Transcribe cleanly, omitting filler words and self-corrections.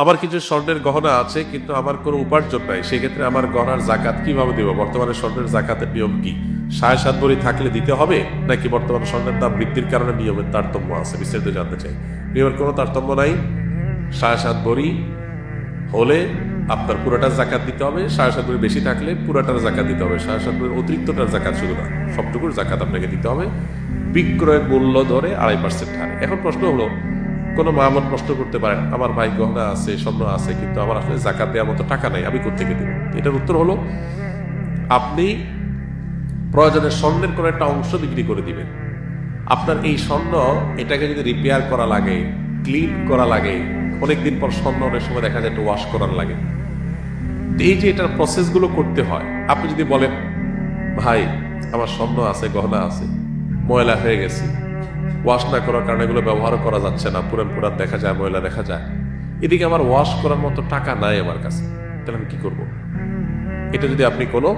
আমার কিছু স্বর্ণের গহনা আছে কিন্তু আমার কোনো উপার্জন নাই, সেক্ষেত্রে আমার গহনার জাকাত কিভাবে দেব? বর্তমানে স্বর্ণের জাকাতের নিয়ম কি? 7.5 ভরি থাকলে দিতে হবে, নাকি বর্তমানে স্বর্ণের দাম বৃদ্ধির কারণে নিয়মের তারতম্য আছে? বিস্তারিত জানতে চাই। নিয়মের কোনো তারতম্য নাই। 7.5 ভরি হলে আপনার পুরোটার জাকাত দিতে হবে, 7.5 ভরি বেশি থাকলে পুরোটার জাকাত দিতে হবে। 7.5 ভরির অতিরিক্তটার জাকাত শুধু না, সবটুকুর জাকাত আপনাকে দিতে হবে বিক্রয়ের মূল্য ধরে 2.5% হারে। এখন প্রশ্ন হলো, কোনো মা বোন প্রশ্ন করতে পারেন, আমার ভাই গহনা আছে, স্বর্ণ আছে, কিন্তু আমার আসলে জাকাত দেওয়ার মতো টাকা নাই, আমি কোত্থেকে দেব? এটার উত্তর হলো, আপনি প্রয়োজনে স্বর্ণের কোনো একটা অংশ বিক্রি করে দিবেন। আপনার এই স্বর্ণ, এটাকে যদি রিপেয়ার করা লাগে, ক্লিন করা লাগে, অনেকদিন পর স্বর্ণ অনেক সময় দেখা যায় একটু ওয়াশ করার লাগে, এই যে এটার প্রসেসগুলো করতে হয়। আপনি যদি বলেন, ভাই আমার স্বর্ণ আছে, গহনা আছে, ময়লা হয়ে গেছে, ওয়াশ না করার কারণে এগুলো ব্যবহারও করা যাচ্ছে না, পুরান পুরান দেখা যায়, ময়লা দেখা যায়, এদিকে আমার ওয়াশ করার মতো টাকা নাই আমার কাছে, তাহলে আমি কি করব? এটা যদি আপনি কোনো